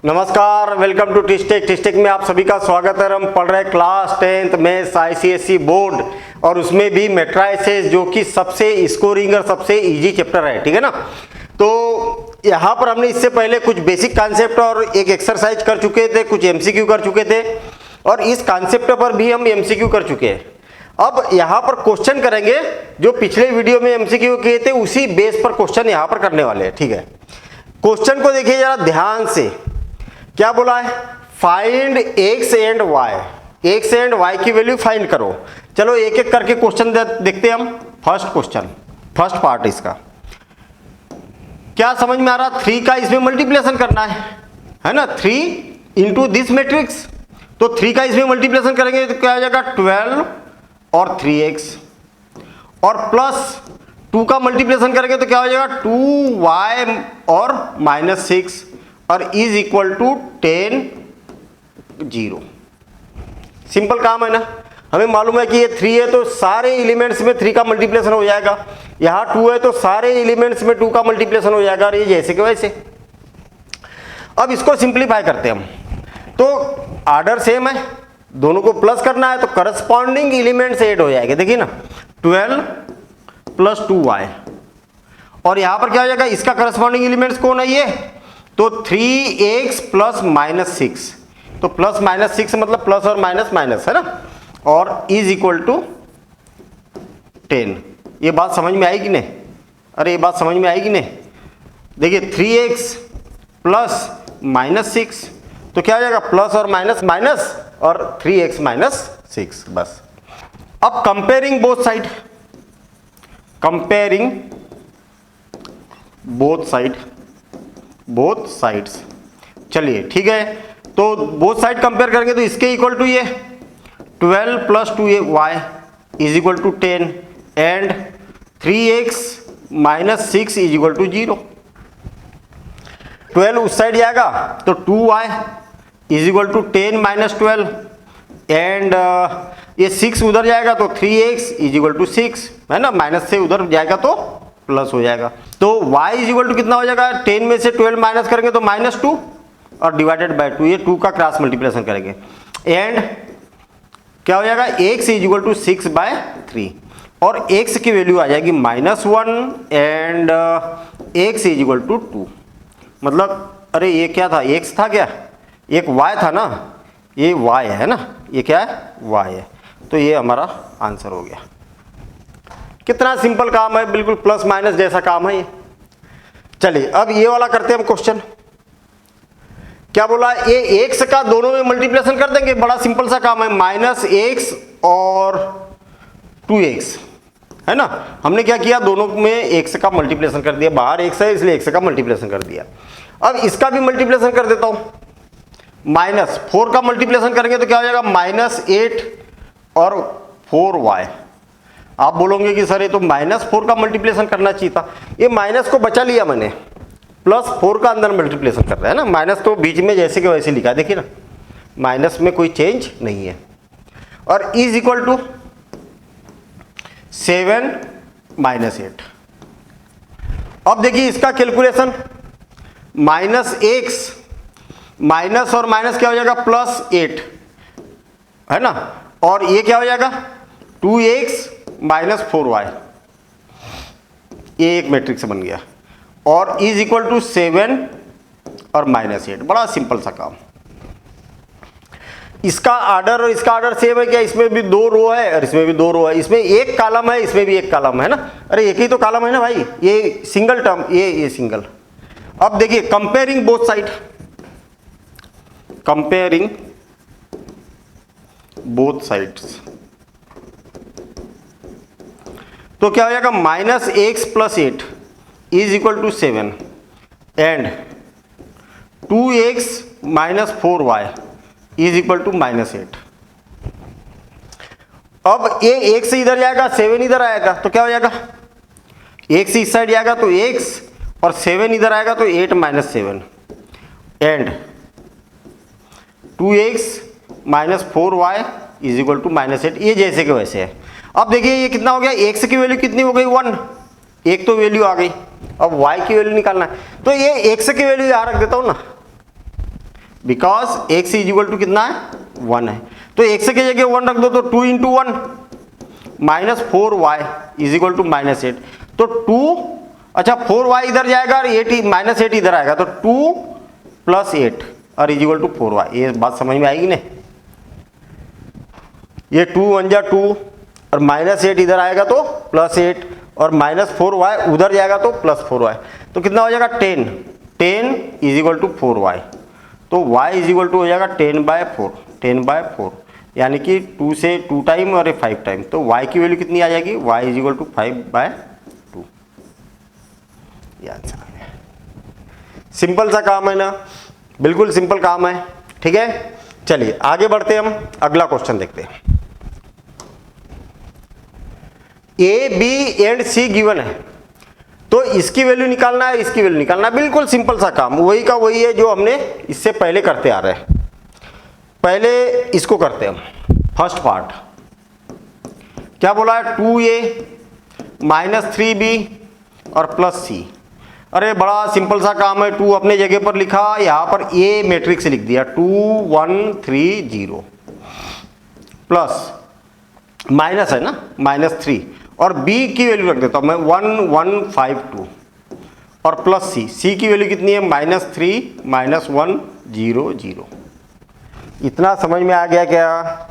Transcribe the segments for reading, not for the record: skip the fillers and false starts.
नमस्कार, welcome to टिस्टेक में आप सभी का स्वागत है। हम पढ़ रहे क्लास 10th में ICSE बोर्ड और उसमें भी मैट्राइसेस जो कि सबसे स्कोरिंग और सबसे इजी चैप्टर है, ठीक है ना। तो यहाँ पर हमने इससे पहले कुछ बेसिक कॉन्सेप्ट और एक एक्सरसाइज कर चुके थे, कुछ MCQ कर चुके थे और इस कॉन्सेप्ट पर भी हम MCQ कर चुके हैं। अब यहाँ पर क्वेश्चन करेंगे जो पिछले वीडियो में MCQ किए थे, उसी बेस पर क्वेश्चन यहाँ पर करने वाले हैं, ठीक है। क्वेश्चन को देखिए जरा ध्यान से, क्या बोला है, find x and y, x and y की वैल्यू फाइंड करो। चलो एक एक करके क्वेश्चन देखते हैं हम। फर्स्ट क्वेश्चन, फर्स्ट पार्ट इसका क्या समझ में आ रहा, 3 का इसमें मल्टीप्लिकेशन करना है ना, 3 इंटू दिस मैट्रिक्स। तो 3 का इसमें मल्टीप्लिकेशन करेंगे तो क्या हो जाएगा 12 और 3x, और प्लस 2 का मल्टीप्लिकेशन करेंगे तो क्या हो जाएगा 2y और -6 और इज इक्वल टू 10 0। सिंपल काम है ना। हमें मालूम है कि ये 3 है तो सारे एलिमेंट्स में 3 का मल्टीप्लिकेशन हो जाएगा, यहाँ 2 है तो सारे एलिमेंट्स में 2 का मल्टीप्लिकेशन हो जाएगा, और ये जैसे के वैसे। अब इसको सिंप्लीफाई करते हैं हम, तो आर्डर सेम है, दोनों को प्लस करना है तो करस्पॉन्डिंग एलिमेंट्स ऐड हो जाएंगे। देखिए ना, 12 प्लस 2y, और यहां पर क्या हो जाएगा, इसका करस्पॉन्डिंग एलिमेंट्स कौन है ये, तो 3x प्लस -6, तो प्लस -6 मतलब प्लस और माइनस माइनस है ना, और इज इक्वल टू 10। ये बात समझ में आई कि नहीं? अरे ये बात समझ में आई कि नहीं? देखिए 3x प्लस -6 तो क्या हो जाएगा प्लस और माइनस माइनस और 3x -6 बस। अब comparing both side, comparing both sides, चलिए ठीक है। तो बोथ साइड कंपेयर करेंगे तो इसके इक्वल टू ये 12 plus 2y is equal to 10 and 3x -6 is equal to 0। 12 उस साइड जाएगा तो 2y is equal to 10 minus 12 and ये 6 उधर जाएगा तो 3x इज इक्वल टू 6 है ना, माइनस से उधर जाएगा तो प्लस हो जाएगा। तो y इज इक्वल टू कितना हो जाएगा, 10 में से 12 माइनस करेंगे तो -2 और डिवाइडेड बाय 2, ये 2 का क्रॉस मल्टीप्लिकेशन करेंगे एंड क्या हो जाएगा x इज इक्वल टू 6/3 और x की वैल्यू आ जाएगी -1 and x is equal to 2। मतलब अरे ये क्या था, x था क्या, एक y था ना, ये y है ना, ये क्या है y है, तो ये हमारा आंसर हो गया। कितना सिंपल काम है, बिल्कुल प्लस माइनस जैसा काम है ये। चलिए अब ये वाला करते हैं हम क्वेश्चन। क्या बोला, ये x का दोनों में मल्टीप्लिकेशन कर देंगे, बड़ा सिंपल सा काम है, -x और 2x है ना। हमने क्या किया, दोनों में x का मल्टीप्लिकेशन कर दिया, बाहर x है इसलिए x का मल्टीप्लिकेशन कर दिया। अब इसका भी मल्टीप्लिकेशन कर देता हूं, -4 का मल्टीप्लिकेशन करेंगे तो क्या हो जाएगा -8 और 4y। आप बोलोगे कि सर ये तो -4 का मल्टीप्लिकेशन करना चाहिए था, ये माइनस को बचा लिया मैंने, +4 का अंदर मल्टीप्लिकेशन कर रहा है ना, माइनस तो बीच में जैसे के वैसे लिखा, देखिए ना, माइनस में कोई चेंज नहीं है। और इज इक्वल टू 7 -8। अब देखिए इसका कैलकुलेशन, -x माइनस और माइनस क्या हो जाएगा +8 है ना, और ये क्या हो जाएगा 2x -4y, ये एक मैट्रिक्स बन गया, और इज इक्वल टू 7 और -8। बड़ा सिंपल सा काम। इसका आर्डर और इसका आर्डर सेम है क्या, इसमें भी 2 रो है और इसमें भी 2 रो है, इसमें एक कॉलम है इसमें भी एक कॉलम है ना, अरे एक ही तो कॉलम है ना भाई, ये सिंगल टर्म, ये सिंगल। अब देखिए comparing both side, comparing both sides, तो क्या हो जाएगा -x + 8 is equal to 7 and 2x -4y is equal to -8। अब ये x इधर जाएगा 7 इधर आएगा तो क्या हो जाएगा, x इस साइड जाएगा तो x और 7 इधर आएगा तो 8 - 7 and 2x -4y is equal to -8, ये जैसे के वैसे है। अब देखिए ये कितना हो गया, x की वैल्यू कितनी हो गई 1, एक तो वैल्यू आ गई, अब y की वैल्यू निकालना है, तो ये x की वैल्यू यहाँ रख देता हूँ ना, because x is equal to कितना है 1 है, तो एक्स की जगह 1 रख दो तो 2 into 1 -4y is equal to -8, तो 2 अच्छा 4y इधर जाएगा और 8 -8 इधर आएगा, तो 2 + 8 और इज इक्वल टू 4y। ये बात समझ में आएगी ना? ये 2 1 जा 2 और -8 इधर आएगा तो +8 और -4y उधर जाएगा तो +4y, तो कितना हो जाएगा 10 इज इक्वल टू 4y, तो y इज इक्वल टू हो जाएगा 10/4 यानी कि 2 से 2 टाइम और 5 टाइम, तो y की वैल्यू कितनी आ जाएगी, y इज इक्वल टू 5/2। ये आंसर आ गया। सिंपल सा काम है ना, बिल्कुल सिंपल काम है। ठीक है, चलिए आगे बढ़ते हम, अगला क्वेश्चन देखते हैं। A B and C given है, तो इसकी वैल्यू निकालना है, इसकी वैल्यू निकालना है, बिल्कुल सिंपल सा काम, वही का वही है जो हमने इससे पहले करते आ रहे हैं। पहले इसको करते हैं हम, फर्स्ट पार्ट क्या बोला है, 2a - 3b और +c। अरे बड़ा सिंपल सा काम है, 2 अपने जगह पर लिखा, यहां पर a मैट्रिक्स लिख दिया 2 1 3 0 प्लस माइनस है ना -3 और b की वैल्यू रख देता हूं मैं 1 1 5 2 और प्लस c की वैल्यू कितनी है -3 -1 0 0। इतना समझ में आ गया क्या?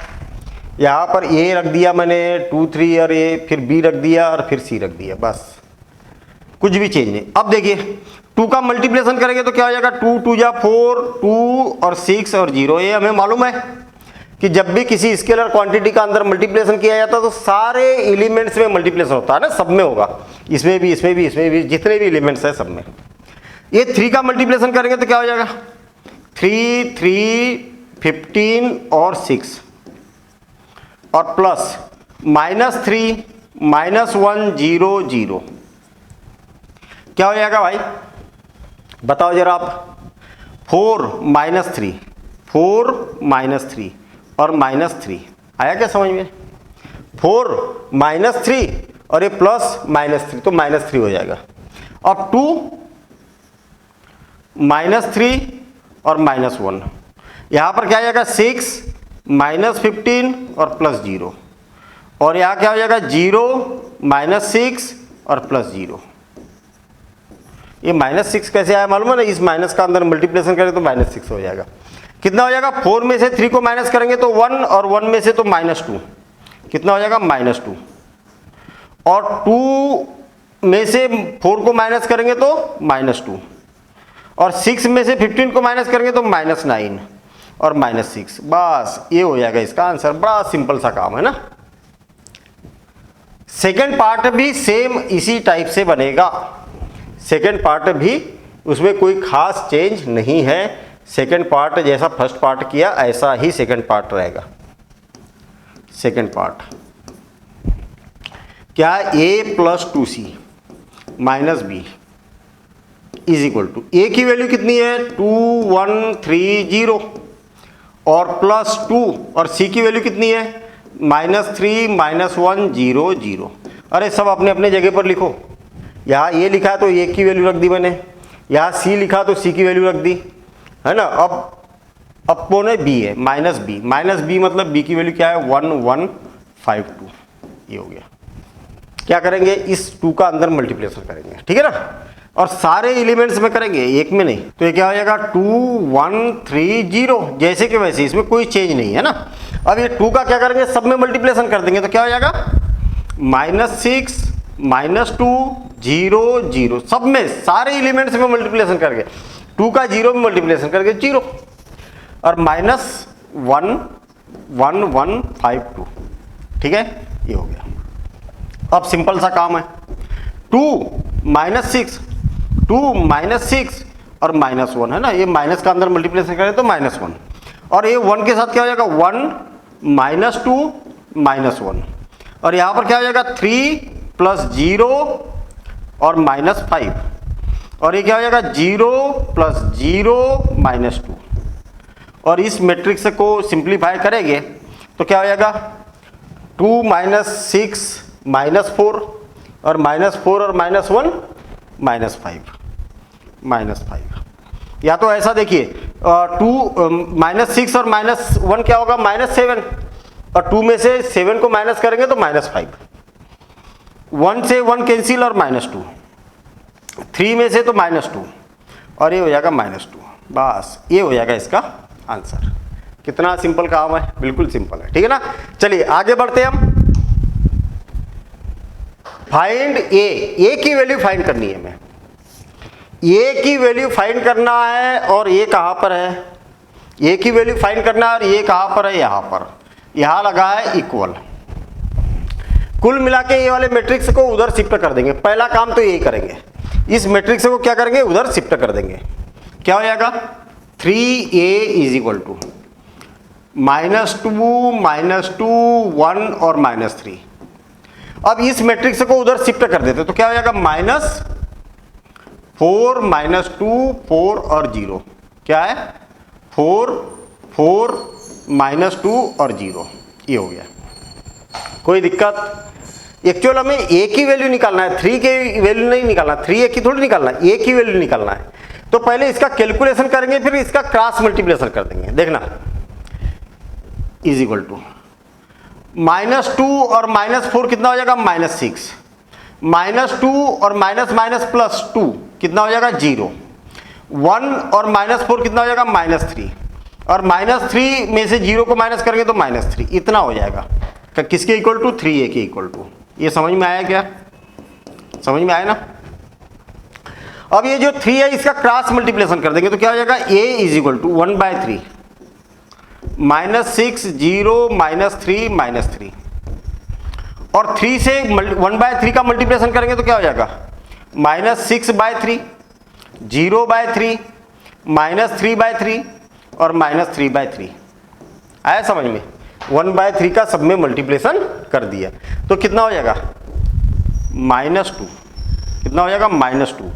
यहाँ पर a रख दिया मैंने 2 3 और a, फिर b रख दिया और फिर c रख दिया, बस कुछ भी चेंज नहीं। अब देखिए 2 का मल्टीप्लिकेशन करेंगे तो क्या हो जाएगा, 2 2 जा 4 2 और 6 और 0। ये हमें मालूम है कि जब भी किसी स्केलर क्वांटिटी का अंदर मल्टीप्लिकेशन किया जाता है तो सारे एलिमेंट्स में मल्टीप्लिकेशन होता है ना, सब में होगा, इसमें भी इसमें भी इसमें भी, जितने भी एलिमेंट्स है सब में। ये 3 का मल्टीप्लिकेशन करेंगे तो क्या हो जाएगा, 3 3 15 और 6 और प्लस -3 -1 0 0। क्या हो जाएगा भाई बताओ जरा आप, 4 -3 4 -3 और -3 आया क्या समझ में? 4 -3 और ये प्लस -3 तो -3 हो जाएगा, और 2 -3 और -1, यहाँ पर क्या आ जाएगा 6 -15 और +0, और यहाँ क्या हो जाएगा 0 -6 और +0। ये -6 कैसे आया मालूम है ना, इस माइनस का अंदर मल्टीप्लिकेशन करें तो -6 हो जाएगा। कितना हो जाएगा, 4 में से 3 को माइनस करेंगे तो 1 और 1 में से तो -2, कितना हो जाएगा -2, और 2 में से 4 को माइनस करेंगे तो -2, और 6 में से 15 को माइनस करेंगे तो -9 और -6। बस ये हो जाएगा इसका आंसर। बड़ा सिंपल सा काम है ना। सेकेंड पार्ट भी सेम इसी टाइप से बनेगा, सेकेंड पार्ट भी उसमें कोई खास चेंज नहीं है। सेकेंड पार्ट जैसा फर्स्ट पार्ट किया ऐसा ही सेकेंड पार्ट रहेगा। सेकेंड पार्ट क्या, a + 2c - b is equal to, a की वैल्यू कितनी है 2 1 3 0 और +2, और c की वैल्यू कितनी है -3 -1 0 0। अरे सब अपने अपने जगह पर लिखो, यहाँ a लिखा तो a की वैल्यू रख दी मैंने, यहाँ c लिखा तो c की वैल्यू रख दी, है ना। अब अपोन है b है -b मतलब b की वैल्यू क्या है 1 1 5 2। ये हो गया। क्या करेंगे, इस 2 का अंदर मल्टीप्लिकेशन करेंगे, ठीक है ना, और सारे एलिमेंट्स में करेंगे, एक में नहीं। तो ये क्या हो जाएगा 2 1 3 0 जैसे कि वैसे, इसमें कोई चेंज नहीं है ना। अब ये 2 का क्या करेंगे, सब में मल्टीप्लिकेशन कर देंगे तो क्या हो जाएगा -6 -2 0 0, सब में सारे एलिमेंट्स में मल्टीप्लिकेशन करके 2 का 0 में मल्टीप्लिकेशन करके 0, और -1 1 1 5 2, ठीक है। ये हो गया। अब सिंपल सा काम है, 2 -6 और -1 है ना, ये माइनस का अंदर मल्टीप्लिकेशन करें तो -1, और ये 1 के साथ क्या हो जाएगा 1 -2 -1, और यहाँ पर क्या हो जाएगा 3 + 0 और -5, और ये क्या हो जाएगा 0 + 0 -2, और इस मैट्रिक्स को सिंप्लीफाई करेंगे तो क्या हो जाएगा 2 -6 -4 और -4 और -1 -5 या तो ऐसा देखिए 2 -6 और -1 क्या होगा, -7, और 2 में से 7 को माइनस करेंगे तो -5, 1 से 1 कैंसिल और -2, 3 में से तो -2 और ये हो जाएगा -2। बस ये हो जाएगा इसका आंसर। कितना सिंपल काम है, बिल्कुल सिंपल है, ठीक है ना। चलिए आगे बढ़ते हैं हम। फाइंड ए की वैल्यू फाइंड करनी है हमें, ए की वैल्यू फाइंड करना है, और ये कहां पर है, ए की वैल्यू फाइंड करना है और ये कहां पर है, यहां पर, यहां लगा है इक्वल। कुल मिला के ये वाले मैट्रिक्स को उधर शिफ्ट कर देंगे, पहला काम तो यही करेंगे, इस मैट्रिक्स को क्या करेंगे, उधर शिफ्ट कर देंगे। क्या हो जाएगा, 3a इज इक्वल टू -2 1 और -3। अब इस मैट्रिक्स को उधर शिफ्ट कर देते तो क्या हो जाएगा, -4 -2 4 और 0, क्या है 4 4 -2 और 0, ये हो गया। कोई दिक्कत, एक्चुअल हमें ए की वैल्यू निकालना है, 3 की वैल्यू नहीं निकालना, 3a की थोड़ी निकालना है, ए की वैल्यू निकालना है। तो पहले इसका कैलकुलेशन करेंगे, फिर इसका क्रॉस मल्टीप्लिकेशन कर देंगे। देखना, इज इक्वल टू -2 और -4 कितना हो जाएगा, -6, -2 और +2 कितना हो जाएगा, 0, 1 और -4 कितना हो जाएगा, -3, और -3 में से 0 को माइनस करेंगे तो -3, इतना हो जाएगा। किसके इक्वल टू, 3a के इक्वल टू। ये समझ में आया क्या, समझ में आया ना। अब ये जो 3 है इसका क्रॉस मल्टीप्लिकेशन कर देंगे तो क्या हो जाएगा, a इज इक्वल टू 1/3 -6 0 -3 -3, और 3 से 1/3 का मल्टीप्लिकेशन करेंगे तो क्या हो जाएगा, -6/3 0/3 -3/3 और -3/3। आया समझ में, 1/3 का सब में मल्टीप्लिकेशन कर दिया तो कितना हो जाएगा, -2, कितना हो जाएगा, -2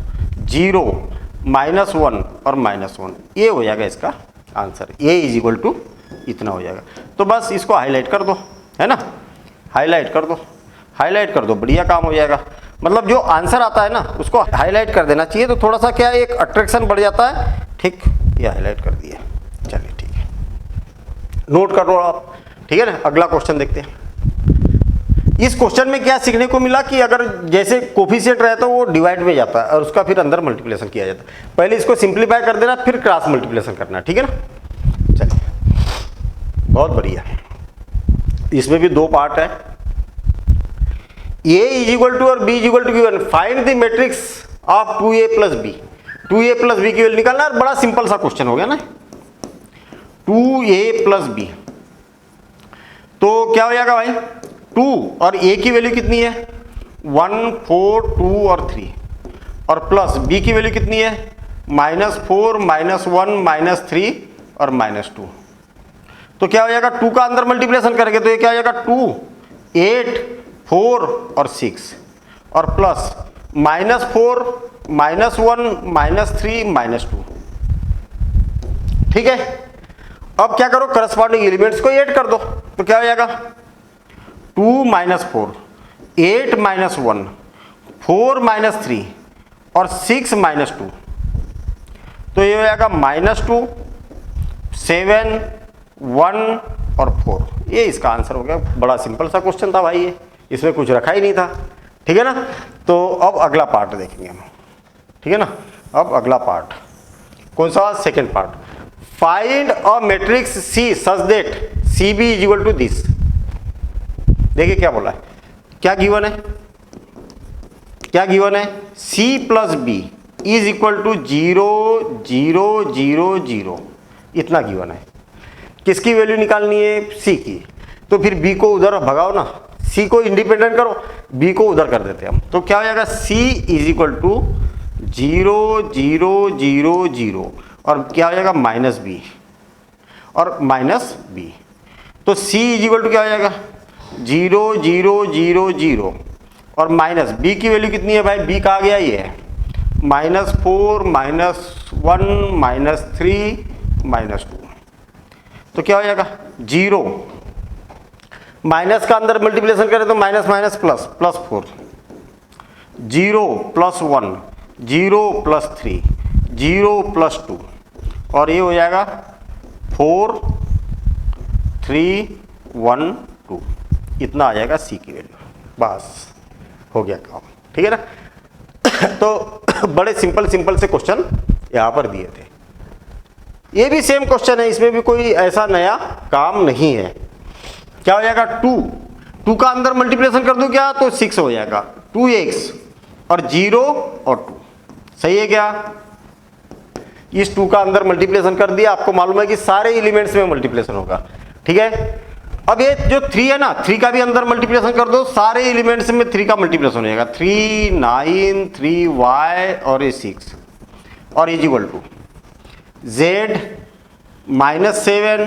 0 -1 और -1, ये हो जाएगा इसका answer. A is equal to इतना हो जाएगा। तो बस इसको हाईलाइट कर दो, है ना, हाईलाइट कर दो, हाईलाइट कर दो, बढ़िया काम हो जाएगा। मतलब जो आंसर आता है ना उसको हाईलाइट कर देना चाहिए, तो थोड़ा सा क्या एक अट्रैक्शन बढ़ जाता है। ठीक, ये हाईलाइट कर दिया, चलिए ठीक है, नोट कर लो आप, ठीक है ना। अगला क्वेश्चन देखते हैं। इस क्वेश्चन में क्या सीखने को मिला कि अगर जैसे कोफिशिएंट रहता है वो डिवाइड में जाता है और उसका फिर अंदर मल्टीप्लिकेशन किया जाता है। पहले इसको सिंप्लीफाई कर देना, फिर क्रॉस मल्टीप्लिकेशन करना, ठीक है ना। चलिए, बहुत बढ़िया। इसमें भी 2 पार्ट है। a इज इक्वल टू और b is equal to given, find the matrix of 2a plus b। 2a plus b की वैल्यू निकालना है, बड़ा सिंपल सा क्वेश्चन हो गया ना। 2a प्लस b, तो क्या हो जाएगा भाई, 2 और a की वैल्यू कितनी है, 1 4 2 और 3, और प्लस b की वैल्यू कितनी है, -4 -1 -3 और -2। तो क्या हो जाएगा, 2 का अंदर मल्टीप्लिकेशन करेंगे तो ये क्या हो जाएगा, 2 8 4 और 6, और प्लस -4 -1 -3 -2। ठीक है, अब क्या करो, करस्पॉन्डिंग एलिमेंट्स को ऐड कर दो तो क्या हो जाएगा, 2 -4 8 -1 4 -3 और 6 -2, तो ये हो जाएगा -2 7 1 और 4। ये इसका आंसर हो गया। बड़ा सिंपल सा क्वेश्चन था भाई, ये इसमें कुछ रखा ही नहीं था, ठीक है ना। तो अब अगला पार्ट देखेंगे हम, ठीक है ना। अब अगला पार्ट कौन सा, second part. Find a matrix C such that C B is equal to this. देखिए क्या बोला है, क्या गिवन है, क्या गिवन है, C plus B is equal to 0 0 0 0, इतना गिवन है। किसकी वैल्यू निकालनी है, सी की। तो फिर बी को उधर भगाओ ना, सी को इंडिपेंडेंट करो, बी को उधर कर देते हैं हम। तो क्या हो जाएगा, सी इज इक्वल टू 0 0 0 0 और क्या हो जाएगा, -b और -b। तो सी इज इक्वल टू क्या हो जाएगा, 0 0 0 0 और -b की वैल्यू कितनी है भाई, b कहाँ गया, ये है -4 -1 -3 -2। तो क्या हो जाएगा, 0 माइनस का अंदर मल्टीप्लिकेशन करें तो माइनस माइनस प्लस +4, 0 +1 0 +3 0 +2 और ये हो जाएगा 4 3 1 2, इतना आ जाएगा सी की वैल्यू। बस हो गया काम, ठीक है ना। तो बड़े सिंपल से क्वेश्चन यहाँ पर दिए थे। ये भी सेम क्वेश्चन है, इसमें भी कोई ऐसा नया काम नहीं है। क्या हो जाएगा 2 का अंदर मल्टीप्लिकेशन कर दूं क्या, तो 6 हो जाएगा 2x और 0 और 2, सही है क्या। इस 2 का अंदर मल्टीप्लिकेशन कर दिया, आपको मालूम है कि सारे एलिमेंट्स में मल्टीप्लिकेशन होगा, ठीक है। अब ये जो 3 है ना, 3 का भी अंदर मल्टीप्लिकेशन कर दो, सारे एलिमेंट्स में 3 का मल्टीप्लिकेशन हो जाएगा। 3 9 3y और ये 6 और इज इक्वल टू z -7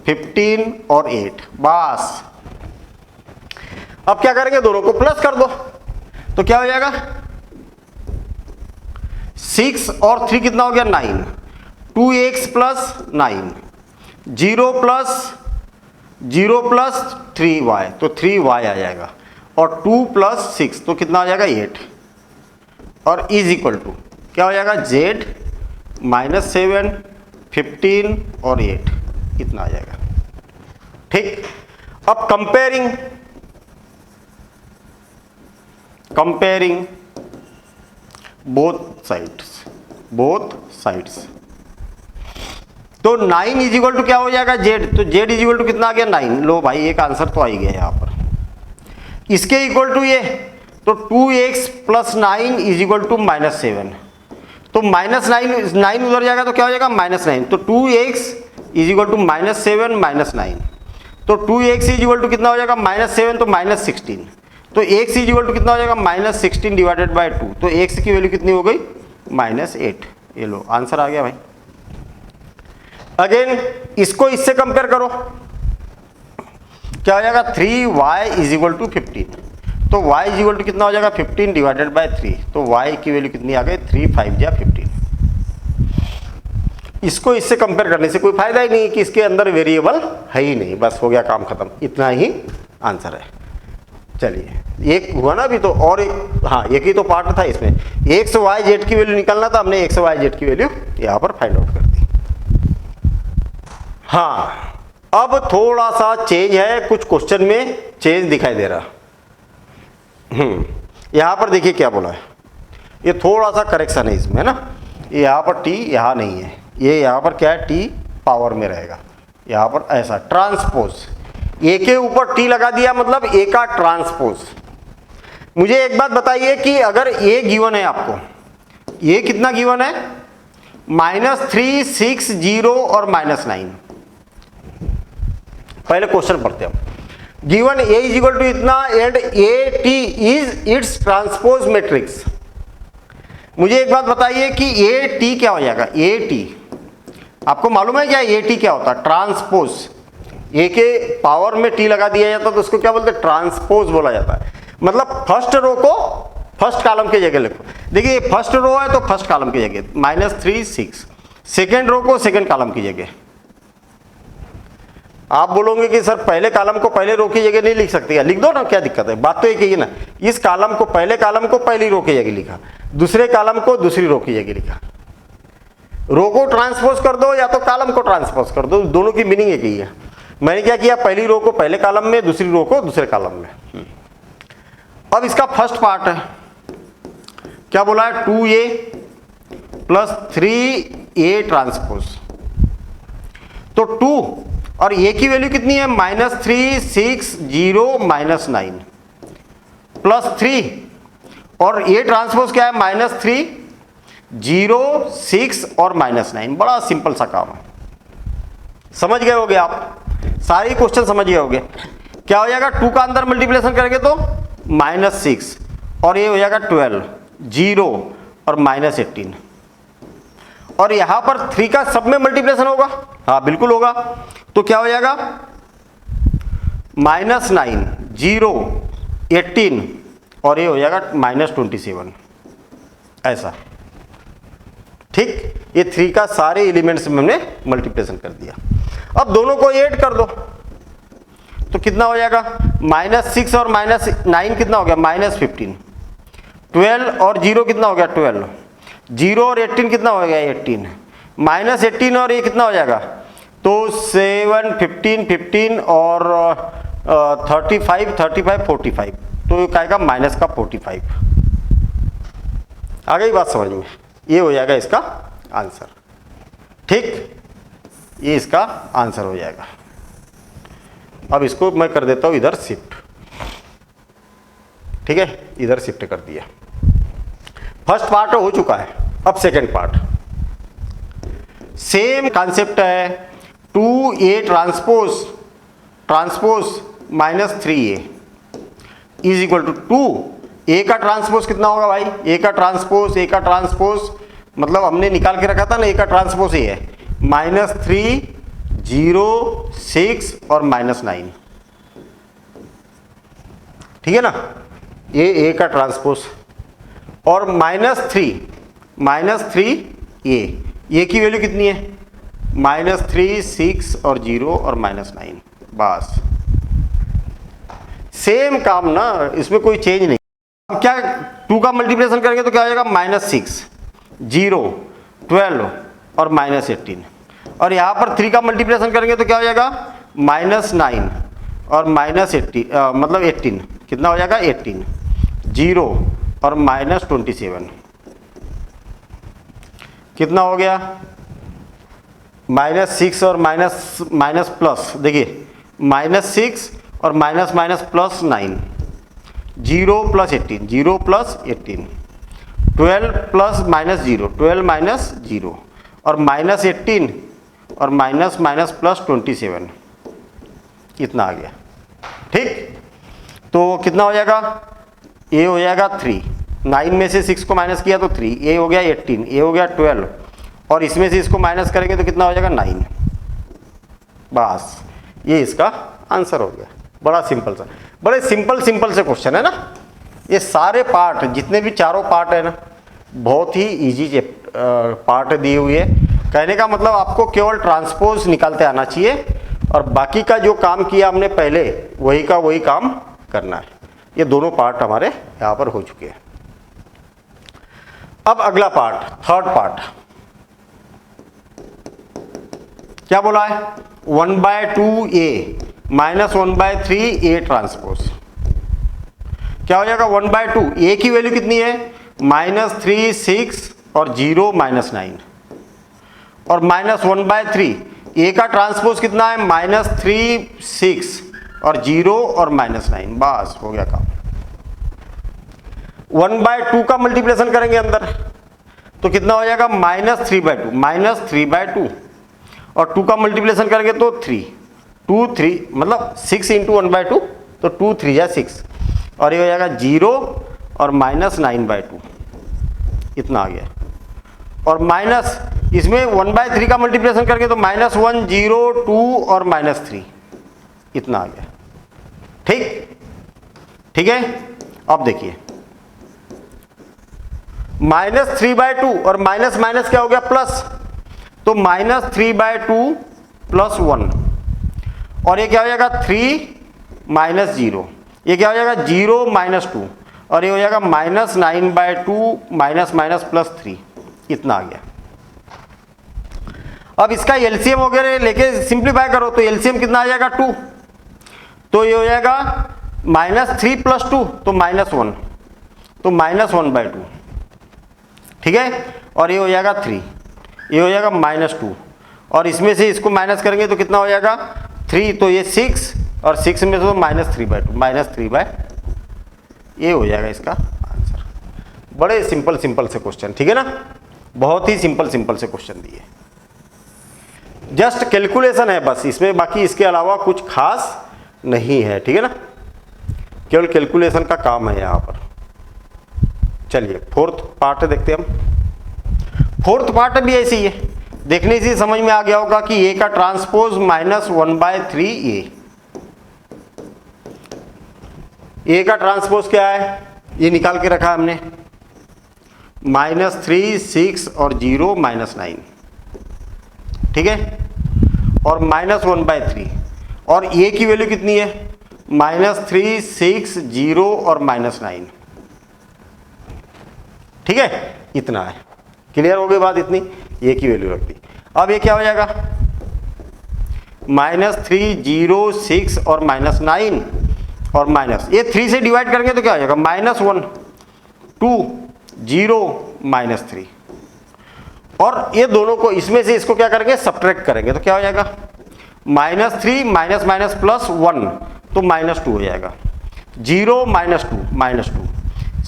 15 और 8। बस अब क्या करेंगे, दोनों को प्लस कर दो, तो क्या हो जाएगा 6 और 3 कितना हो गया 9, 2x प्लस 9, 0 प्लस 3y, तो 3y आ जाएगा, और 2 प्लस 6 तो कितना आ जाएगा 8, और इज इक्वल टू क्या हो जाएगा z -7 15 और 8, इतना आ जाएगा, ठीक। अब कंपेयरिंग बोथ साइड्स, तो 9 इज इक्वल टू क्या हो जाएगा z, तो z इज इक्वल टू कितना आ गया 9। लो भाई एक आंसर तो आ ही गया यहाँ पर। इसके इक्वल टू ये, तो 2x plus 9 is equal to -7, तो -9 उधर जाएगा तो क्या हो जाएगा -9, तो 2x इज इक्वल टू -7 -9, तो 2x इज इक्वल टू कितना हो जाएगा -7 तो -16, तो x इज इक्वल टू कितना हो जाएगा -16 डिवाइडेड बाय 2, तो x की वैल्यू कितनी हो गई -8। ये लो आंसर आ गया भाई। अगेन इसको इससे कंपेयर करो, क्या हो जाएगा 3y इज इक्वल टू 15, तो y इज इक्वल टू कितना हो जाएगा 15 डिवाइडेड बाय 3, तो y की वैल्यू कितनी आ गई 3 5 जा 15। इसको इससे कंपेयर करने से कोई फायदा ही नहीं कि इसके अंदर वेरिएबल है ही नहीं, बस हो गया काम खत्म, इतना ही आंसर है। चलिए एक हुआ ना अभी तो, और एक, हाँ एक ही तो पार्ट था इसमें, x y z की वैल्यू निकालना था, हमने x y z की वैल्यू यहाँ पर फाइंड आउट कर दी। हाँ अब थोड़ा सा चेंज है, कुछ क्वेश्चन में चेंज दिखाई दे रहा। यहाँ पर देखिए क्या बोला है, ये थोड़ा सा करेक्शन है इसमें ना, यहाँ पर t यहाँ नहीं है, ये यहाँ पर क्या है t पावर में रहेगा, यहाँ पर ऐसा ट्रांसपोज, a के ऊपर t लगा दिया मतलब a का ट्रांसपोज। मुझे एक बात बताइए कि अगर a गिवन है आपको, a कितना गिवन है -3 6 0 और -9, पहले क्वेश्चन पढ़ते हैं हम। Given a is equal to इतना and a t is its transpose matrix. मुझे एक बात बताइए कि a t क्या हो जाएगा, a t आपको मालूम है क्या a t क्या होता है, ट्रांसपोज। a के पावर में t लगा दिया जाता तो उसको क्या बोलते हैं, ट्रांसपोज बोला जाता है। मतलब फर्स्ट रो को फर्स्ट कॉलम की जगह लिखो, देखिए फर्स्ट रो है तो फर्स्ट कॉलम की जगह -3 6, सेकेंड रो को सेकेंड कॉलम की जगह। आप बोलोगे कि सर पहले कॉलम को पहले रो की जगह नहीं लिख सकते, लिख दो ना, क्या दिक्कत है, बात तो एक ही है ना। इस कॉलम को पहले कॉलम को पहली रो की जगह लिखा, दूसरे कॉलम को दूसरी रो की जगह लिखा। रो को ट्रांसपोज कर दो या तो कॉलम को ट्रांसपोज कर दो, दोनों की मीनिंग एक ही है। मैंने क्या किया, पहली रो को पहले कॉलम में, दूसरी रो को दूसरे कॉलम में। अब इसका फर्स्ट पार्ट है, क्या बोला है 2a प्लस 3a ट्रांसपोज, तो 2 और a की वैल्यू कितनी है -3 6 0 -9 प्लस 3, और a ट्रांसपोज क्या है -3 0 6 और -9। बड़ा सिंपल सा काम है, समझ गए होगे आप, सारे क्वेश्चन समझ गए होगे। क्या हो जाएगा 2 का अंदर मल्टीप्लिकेशन करेंगे तो -6 और ये हो जाएगा 12 0 और -18, और यहां पर 3 का सब में मल्टीप्लिकेशन होगा, हाँ बिल्कुल होगा, तो क्या हो जाएगा -9 0 18 और ये हो जाएगा -27, ऐसा, ठीक। ये 3 का सारे एलिमेंट्स में हमने मल्टीप्लिकेशन कर दिया। अब दोनों को ऐड कर दो तो कितना हो जाएगा -6 और -9 कितना हो गया -15, 12 और 0 कितना हो गया 12, 0 और 18 कितना हो गया 18, -18 और ये कितना हो जाएगा, तो 7 15 15 और 35 35 45, तो ये कहेगा माइनस का 45। आ गई बात समझ में, ये हो जाएगा इसका आंसर। ठीक, ये इसका आंसर हो जाएगा। अब इसको मैं कर देता हूं इधर शिफ्ट। ठीक है, इधर शिफ्ट कर दिया। फर्स्ट पार्ट हो चुका है, अब सेकंड पार्ट। सेम कॉन्सेप्ट है, 2a transpose -3a is equal to 2। a का ट्रांसपोज कितना होगा भाई, a का ट्रांसपोज मतलब हमने निकाल के रखा था ना, a का ट्रांसपोज ये है -3 0 6 और -9। ठीक है ना, ये a का ट्रांसपोज। और -3 ये की वैल्यू कितनी है, -3 6 और 0 और -9। बस सेम काम ना, इसमें कोई चेंज नहीं। अब क्या, 2 का मल्टीप्लिकेशन करेंगे तो क्या हो जाएगा, -6 0 12 और -18। और यहाँ पर 3 का मल्टीप्लिकेशन करेंगे तो क्या हो जाएगा, -9 और -18 मतलब 18, कितना हो जाएगा 18 0 और -27, कितना हो गया, -6 और माइनस प्लस, देखिए -6 और minus plus 9, 0 plus 18 0 plus 18, 12 plus -0 12 -0 और -18 और माइनस प्लस 27, इतना आ गया। ठीक, तो कितना हो जाएगा, ये हो जाएगा 3, 9 में से 6 को माइनस किया तो 3, ये हो गया 18, ये हो गया 12 और इसमें से इसको माइनस करेंगे तो कितना हो जाएगा 9। बस ये इसका आंसर हो गया। बड़ा सिंपल सा, बड़े सिंपल से क्वेश्चन है ना। ये सारे पार्ट जितने भी चारों पार्ट है ना, बहुत ही इजी पार्ट दी हुई है। कहने का मतलब आपको केवल ट्रांसपोज निकालते आना चाहिए और बाकी का जो काम किया हमने पहले वही का वही काम करना है। ये दोनों पार्ट हमारे यहाँ पर हो चुके हैं। अब अगला पार्ट, थर्ड पार्ट क्या बोला है, 1/2a -1/3a ट्रांसपोज। क्या हो जाएगा 1/2, a की वैल्यू कितनी है, -3 6 और 0 -9 और -1/3 a का ट्रांसपोज कितना है, -3 6 और 0 और -9। बस हो गया काम। 1/2 का मल्टीप्लिकेशन करेंगे अंदर तो कितना हो जाएगा, -3/2 और 2 का मल्टीप्लिकेशन करेंगे तो 3 मतलब 6 × 1/2 तो 2 3 या 6 और ये हो जाएगा 0 और -9/2, इतना आ गया। और माइनस इसमें 1/3 का मल्टीप्लिकेशन करके तो -1 0 2 और -3, इतना आ गया। ठीक है। अब देखिए -3/2 और माइनस माइनस क्या हो गया, प्लस, तो -3/2 + 1 और ये क्या हो जाएगा 3 - 0, ये क्या हो जाएगा 0 - 2 और ये हो जाएगा -9/2 -+ 3, इतना आ गया। अब इसका एलसीएम वगैरह लेके सिंप्लीफाई करो तो एलसीएम कितना आ जाएगा 2, तो ये हो जाएगा -3 + 2 तो -1, तो -1/2। ठीक है, और ये हो जाएगा 3, ये हो जाएगा -2 और इसमें से इसको माइनस करेंगे तो कितना हो जाएगा 3, तो ये 6 और 6 में से तो -3/2 ये हो जाएगा इसका आंसर। बड़े सिंपल से क्वेश्चन, ठीक है ना, बहुत ही सिंपल से क्वेश्चन दिए। जस्ट कैलकुलेशन है बस इसमें, बाकी इसके अलावा कुछ खास नहीं है। ठीक है ना, केवल कैलकुलेशन का काम है यहाँ पर। चलिए फोर्थ पार्ट देखते हैं हम। फोर्थ पार्ट भी ऐसी है, देखने से समझ में आ गया होगा कि ए का ट्रांसपोज -1/3a। ए का ट्रांसपोज क्या है, ये निकाल के रखा हमने, -3 6 और 0 -9। ठीक है, और -1/3 और ए की वैल्यू कितनी है, -3 6 0 और -9। ठीक है, इतना है। क्लियर हो गई बात इतनी, ए की वैल्यू रख दी। अब ये क्या हो जाएगा, -3, 0, 6 और -9 और माइनस, ये 3 से डिवाइड करेंगे तो क्या हो जाएगा, -1, 2, 0, -3। और ये दोनों को इसमें से इसको क्या करेंगे, सब्ट्रैक्ट करेंगे तो क्या हो जाएगा, -3 माइनस माइनस प्लस 1 तो -2 हो जाएगा, 0 -2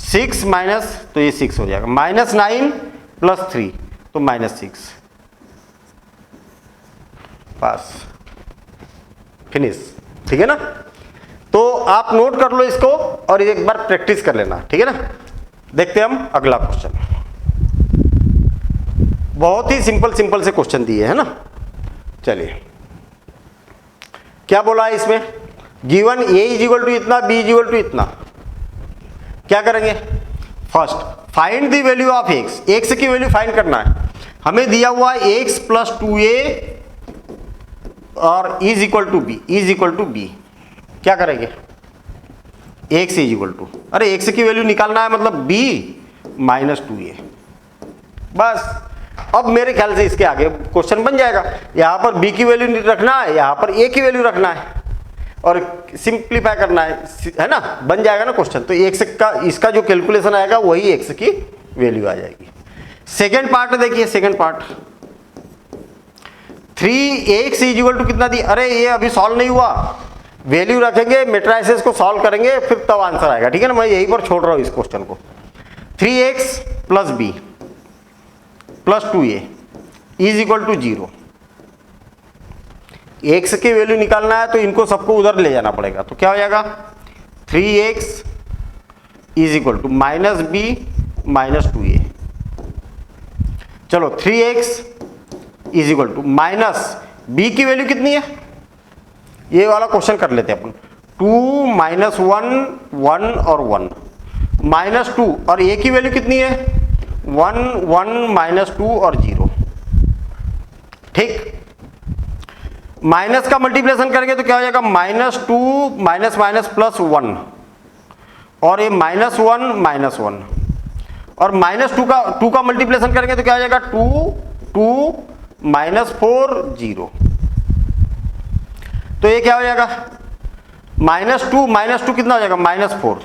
6 माइनस तो ये 6 हो जाएगा, -9 प्लस 3 तो -6, बस फिनिश। ठीक है ना, तो आप नोट कर लो इसको और एक बार प्रैक्टिस कर लेना। ठीक है ना, देखते हैं हम अगला क्वेश्चन। बहुत ही सिंपल से क्वेश्चन दिए है ना। चलिए क्या बोला है इसमें, गिवन a इक्वल टू इतना, b इक्वल टू इतना। क्या करेंगे, first find the value of x, x की वैल्यू फाइंड करना है। हमें दिया हुआ है x प्लस 2a और इज इक्वल टू b। क्या करेंगे, x इज इक्वल टू, अरे x की वैल्यू निकालना है मतलब b माइनस 2a, बस। अब मेरे ख्याल से इसके आगे क्वेश्चन बन जाएगा, यहां पर b की वैल्यू रखना है, यहां पर a की वैल्यू रखना है और सिंप्लीफाई करना है ना, बन जाएगा ना क्वेश्चन। तो x का इसका जो कैलकुलेशन आएगा वही x की वैल्यू आ जाएगी। सेकेंड पार्ट देखिए, second part 3x is equal to कितना दी, अरे ये अभी सॉल्व नहीं हुआ, वैल्यू रखेंगे, मैट्रिसेस को सॉल्व करेंगे फिर तब आंसर आएगा। ठीक है ना, मैं यहीं पर छोड़ रहा हूं इस क्वेश्चन को। 3x plus b plus 2a is equal to 0। x की वैल्यू निकालना है तो इनको सबको उधर ले जाना पड़ेगा, तो क्या हो जाएगा 3x is equal to minus b minus 2a। चलो 3x is equal to minus b की वैल्यू कितनी है, ये वाला क्वेश्चन कर लेते हैं अपन। 2 माइनस 1 1 और 1 माइनस 2 और a की वैल्यू कितनी है 1 1 माइनस 2 और 0। ठीक, माइनस का मल्टीप्लिकेशन करेंगे तो क्या हो जाएगा -2 माइनस माइनस प्लस 1 और ये -1 माइनस 1 और -2 का मल्टीप्लिकेशन करेंगे तो क्या हो जाएगा 2 माइनस 4 0। तो ये क्या हो जाएगा -2 कितना हो जाएगा -4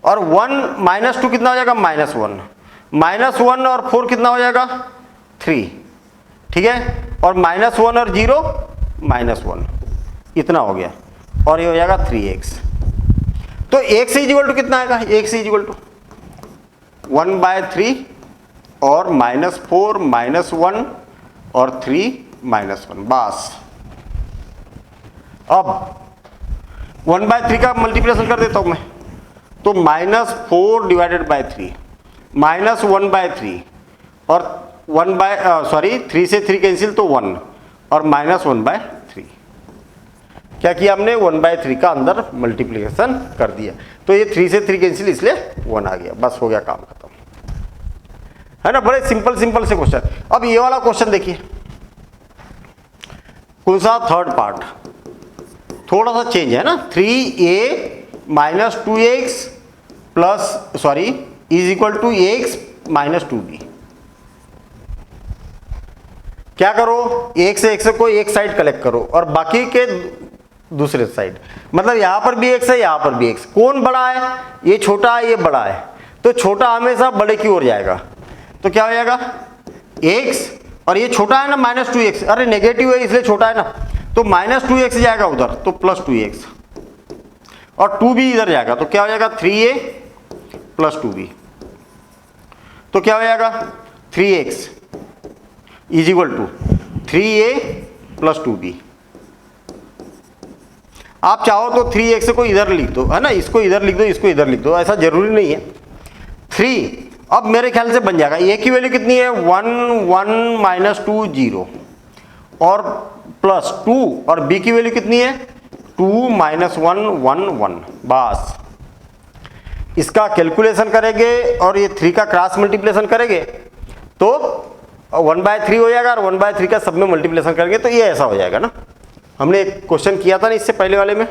और 1 -2 कितना हो जाएगा -1 और 4 कितना हो जाएगा 3। ठीक है, और -1 और 0 -1 इतना हो गया और ये हो जाएगा 3x। तो x इज इक्वल टू कितना आएगा, x इज इक्वल टू 1/3 और -4 -1 और 3 -1, बस। अब 1/3 का मल्टीप्लिकेशन कर देता हूं मैं, तो -4 डिवाइडेड बाय 3 -1/3 और 3 से 3 कैंसिल तो 1 और -1/3। क्या किया हमने 1/3 का अंदर मल्टीप्लिकेशन कर दिया, तो ये 3 से 3 कैंसिल इसलिए 1 आ गया, बस हो गया काम खत्म, है ना। बड़े सिंपल से क्वेश्चन। अब ये वाला क्वेश्चन देखिए, कौन सा, थर्ड पार्ट, थोड़ा सा चेंज है ना। 3a minus 2x plus is equal to x minus 2b। क्या करो, एक से x को एक साइड कलेक्ट करो और बाकी के दूसरे साइड, मतलब यहां पर भी x है, यहां पर भी x। कौन बड़ा है, ये छोटा है, ये बड़ा है, तो छोटा हमेशा बड़े की ओर जाएगा। तो क्या हो जाएगा x और ये छोटा है ना -2x, अरे नेगेटिव है इसलिए छोटा है ना, तो -2x जाएगा उधर तो +2x और 2b इधर जाएगा, तो क्या हो जाएगा 3a प्लस 2b। तो क्या हो जाएगा 3x is equal to 3a plus 2b। आप चाहो तो 3x को इधर लिख दो, है ना, इसको इधर लिख दो, इसको इधर लिख दो, ऐसा जरूरी नहीं है। 3 अब मेरे ख्याल से बन जाएगा, a की वैल्यू कितनी है 1 1 माइनस 2 0 और प्लस 2 और b की वैल्यू कितनी है 2 माइनस 1 1 1, बस। इसका कैलकुलेशन करेंगे और ये 3 का क्रॉस मल्टीप्लिकेशन करेंगे तो 1/3 हो जाएगा और 1/3 का सब में मल्टीप्लिकेशन करेंगे तो ये ऐसा हो जाएगा ना। हमने एक क्वेश्चन किया था ना इससे पहले वाले में,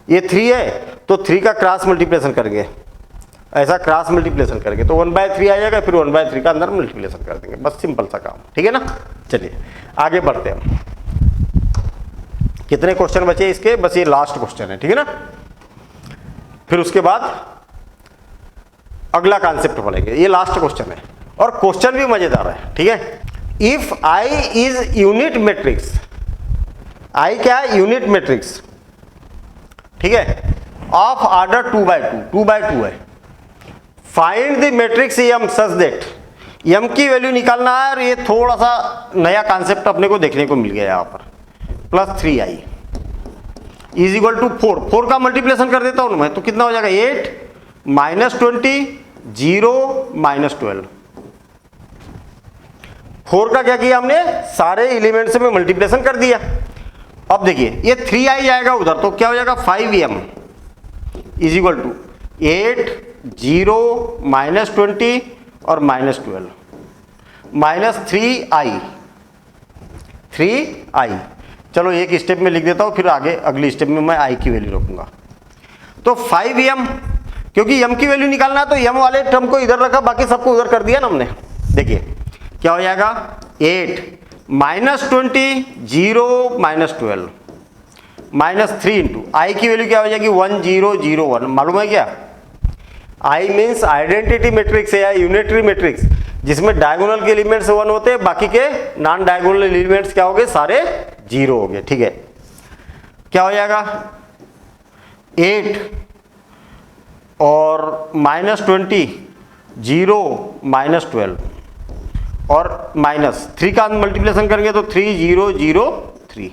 ये 3 है तो 3 का क्रॉस मल्टीप्लिकेशन करेंगे ऐसा क्रॉस मल्टीप्लिकेशन करके, तो 1/3 आ जाएगा, फिर 1/3 का अंदर मल्टीप्लिकेशन कर देंगे, बस सिंपल सा काम, ठीक है ना। चलिए आगे बढ़ते हैं। कितने क्वेश्चन बचे इसके, बस ये लास्ट क्वेश्चन है, ठीक है ना। फिर उसके बाद अगला कॉन्सेप्ट पढ़ेंगे, ये लास्ट क्वेश्चन है और क्वेश्चन भी मजेदार है, ठीक है। If I is unit matrix, I क्या है, यूनिट मैट्रिक्स, ठीक है, ऑफ ऑर्डर 2/2 है, find the matrix M such that, M की वैल्यू निकालना है, और ये थोड़ा सा नया कॉन्सेप्ट अपने को देखने को मिल गया यहाँ पर, +3i इज इक्वल टू 4 का मल्टीप्लिकेशन कर देता हूं मैं, तो कितना हो जाएगा 8 -20 0 -12। 4 का क्या किया हमने, सारे एलिमेंट्स में मल्टीप्लिकेशन कर दिया। अब देखिए ये 3i जाएगा उधर, तो क्या हो जाएगा 5m इज इक्वल टू 8 0 -20 और -12 -3i। चलो एक स्टेप में लिख देता हूं, फिर आगे अगली स्टेप में मैं i की वैल्यू रखूंगा। तो 5m, क्योंकि m की वैल्यू निकालना है तो m वाले टर्म को इधर रखा, बाकी सबको उधर कर दिया ना हमने। देखिए क्या हो जाएगा 8 -20 0 -12 -3 इंटू i की वैल्यू क्या हो जाएगी 1 0 0 1। मालूम है क्या, i मीन्स आइडेंटिटी मैट्रिक्स है या यूनिटरी मैट्रिक्स, जिसमें डायगोनल के एलिमेंट्स 1 होते हैं, बाकी के नॉन डायगोनल एलिमेंट्स क्या हो गए, सारे 0 हो गए, ठीक है। क्या हो जाएगा 8 और -20 0 -12 और -3 का मल्टीप्लिकेशन करेंगे तो 3 0 0 3।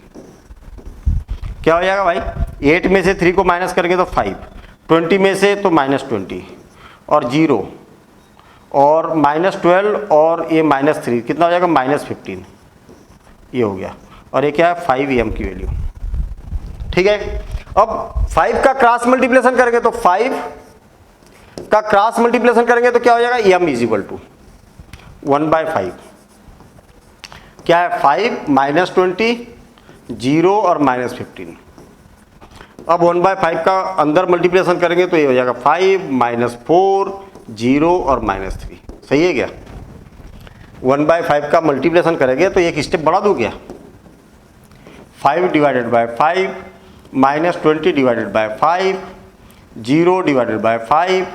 क्या हो जाएगा भाई, 8 में से 3 को माइनस करेंगे तो 5, 20 में से तो -20 और 0 और -12 और ये -3, कितना हो जाएगा -15, ये हो गया। और ये क्या है 5m की वैल्यू, ठीक है। अब 5 का क्रॉस मल्टीप्लिकेशन करेंगे तो 5 का क्रॉस मल्टीप्लिकेशन करेंगे तो क्या हो जाएगा m इज इक्वल टू 1/5। क्या है 5 -20 0 और -15। अब 1/5 का अंदर मल्टीप्लिकेशन करेंगे तो ये हो जाएगा 5 -4 0 और -3। सही है क्या, 1/5 का मल्टीप्लिकेशन करेंगे तो एक स्टेप बढ़ा दूं क्या, 5 / 5 -20 / 5 0 / 5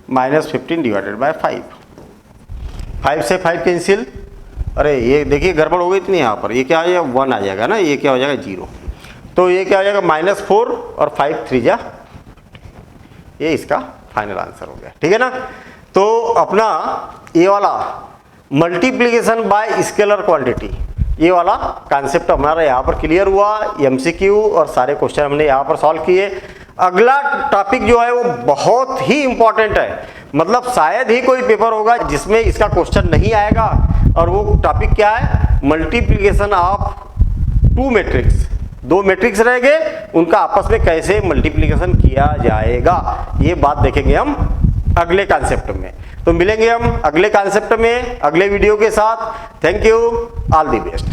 -15 / 5। 5 से 5 कैंसिल, अरे ये देखिए गड़बड़ हो गई इतनी यहाँ पर, ये क्या आ जाएगा 1 आ जाएगा ना, ये क्या हो जाएगा 0, तो ये क्या हो जाएगा -4 और 5 3 जा, ये इसका फाइनल आंसर हो गया, ठीक है ना। तो अपना ये वाला मल्टीप्लिकेशन बाय स्केलर क्वांटिटी, ये वाला कॉन्सेप्ट हमारा यहाँ पर क्लियर हुआ। MCQ और सारे क्वेश्चन हमने यहाँ पर सॉल्व किए। अगला टॉपिक जो है वो बहुत ही इंपॉर्टेंट है, मतलब शायद ही कोई पेपर होगा जिसमें इसका क्वेश्चन नहीं आएगा, और वो टॉपिक क्या है, मल्टीप्लिकेशन ऑफ 2 मैट्रिक्स। 2 मैट्रिक्स रह गए, उनका आपस में कैसे मल्टीप्लिकेशन किया जाएगा, ये बात देखेंगे हम अगले कॉन्सेप्ट में। तो मिलेंगे हम अगले कॉन्सेप्ट में अगले वीडियो के साथ। Thank you, all the best.